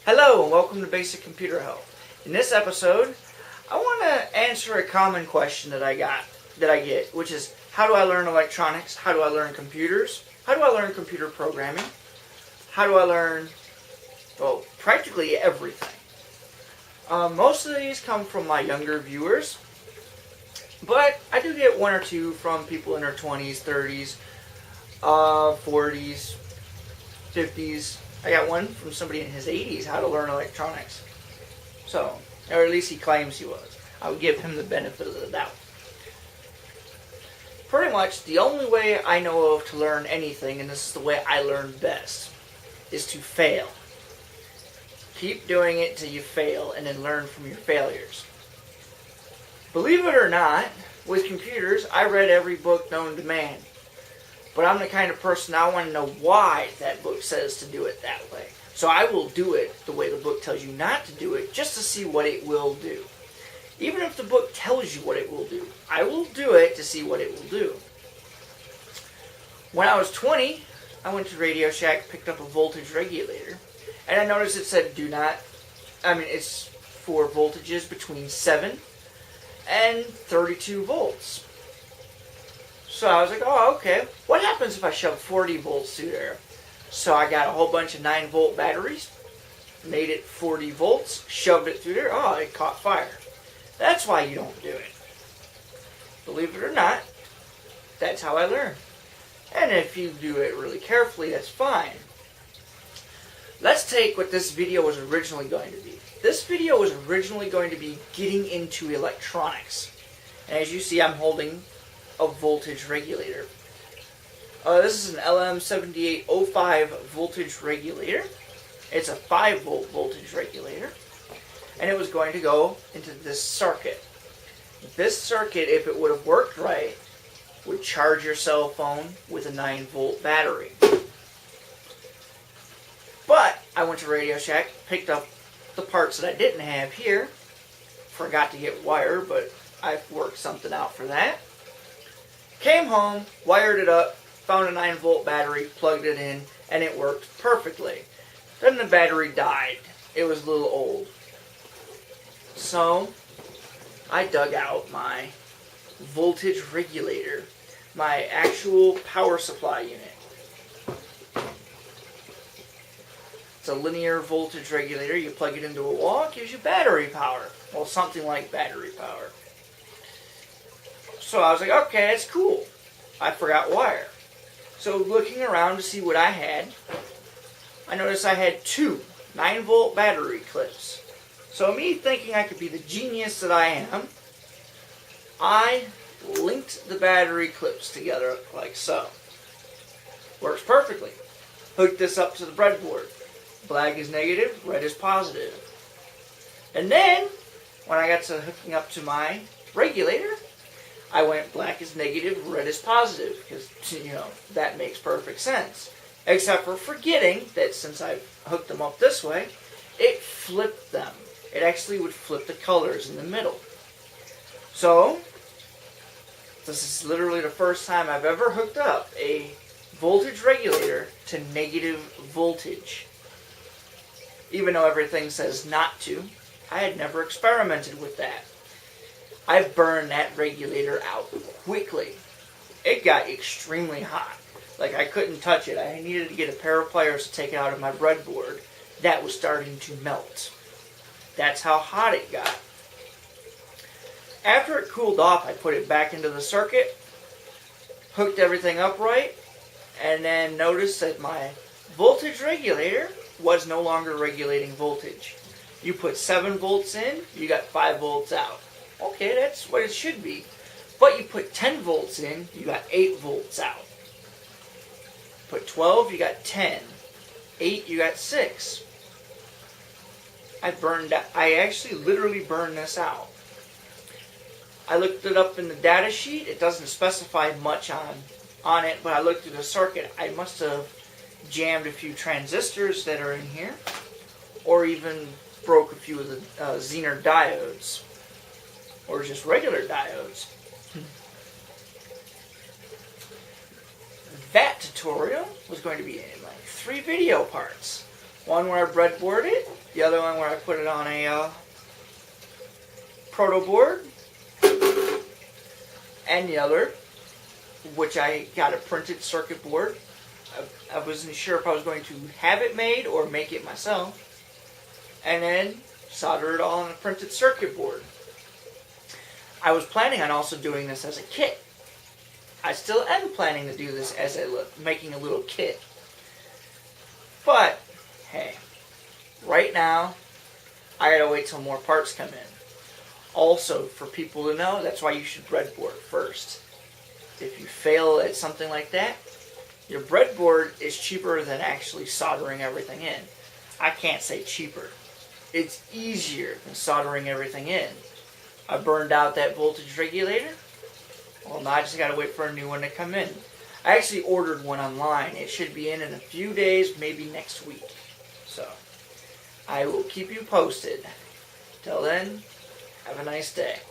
Hello and welcome to Basic Computer Help. In this episode, I want to answer a common question that I get, which is how do I learn electronics? How do I learn computers? How do I learn computer programming? How do I learn, well, practically everything. Most of these come from my younger viewers, but I do get one or two from people in their 20s, 30s, 40s, 50s. I got one from somebody in his 80s, how to learn electronics. So, or at least he claims he was. I would give him the benefit of the doubt. Pretty much the only way I know of to learn anything, and this is the way I learn best, is to fail. Keep doing it till you fail and then learn from your failures. Believe it or not, with computers, I read every book known to man. But I'm the kind of person I want to know why that book says to do it that way. So I will do it the way the book tells you not to do it, just to see what it will do. Even if the book tells you what it will do, I will do it to see what it will do. When I was 20, I went to Radio Shack, picked up a voltage regulator, and I noticed it said it's for voltages between 7 and 32 volts. So I was like, oh, okay. What happens if I shove 40 volts through there? So I got a whole bunch of 9-volt batteries, made it 40 volts, shoved it through there. Oh, it caught fire. That's why you don't do it. Believe it or not, that's how I learned. And if you do it really carefully, that's fine. Let's take what this video was originally going to be. This video was originally going to be getting into electronics. And as you see, I'm holding a voltage regulator. This is an LM7805 voltage regulator. It's a 5-volt voltage regulator. And it was going to go into this circuit. This circuit, if it would have worked right, would charge your cell phone with a 9-volt battery. But I went to Radio Shack, picked up the parts that I didn't have here. Forgot to get wire, but I've worked something out for that. Came home, wired it up, found a 9-volt battery, plugged it in, and it worked perfectly. Then the battery died. It was a little old. So, I dug out my voltage regulator, my actual power supply unit. It's a linear voltage regulator. You plug it into a wall, it gives you battery power. Well, something like battery power. So I was like, okay, that's cool. I forgot wire. So looking around to see what I had, I noticed I had 2 9-volt battery clips. So me thinking I could be the genius that I am, I linked the battery clips together like so. Works perfectly. Hooked this up to the breadboard. Black is negative, red is positive. And then, when I got to hooking up to my regulator, I went black is negative, red is positive, because, that makes perfect sense. Except for forgetting that since I hooked them up this way, it flipped them. It actually would flip the colors in the middle. So, this is literally the first time I've ever hooked up a voltage regulator to negative voltage. Even though everything says not to, I had never experimented with that. I burned that regulator out quickly. It got extremely hot. Like I couldn't touch it. I needed to get a pair of pliers to take it out of my breadboard. That was starting to melt. That's how hot it got. After it cooled off, I put it back into the circuit, hooked everything up right, and then noticed that my voltage regulator was no longer regulating voltage. You put 7 volts in, you got 5 volts out. Okay, that's what it should be. But you put 10 volts in, you got 8 volts out. Put 12, you got 10. 8, you got 6. I actually literally burned this out. I looked it up in the data sheet. It doesn't specify much on it, but I looked through the circuit. I must have jammed a few transistors that are in here, or even broke a few of the Zener diodes, or just regular diodes. That tutorial was going to be in like 3 video parts. One where I breadboard it, the other one where I put it on a proto board, and the other, which I got a printed circuit board. I wasn't sure if I was going to have it made or make it myself, and then solder it all on a printed circuit board. I was planning on also doing this as a kit. I still am planning to do this as making a little kit. But, hey, right now, I gotta wait till more parts come in. Also, for people to know, that's why you should breadboard first. If you fail at something like that, your breadboard is cheaper than actually soldering everything in. I can't say cheaper. It's easier than soldering everything in. I burned out that voltage regulator. Well, now I just gotta wait for a new one to come in. I actually ordered one online. It should be in a few days, maybe next week. So, I will keep you posted. Till then, have a nice day.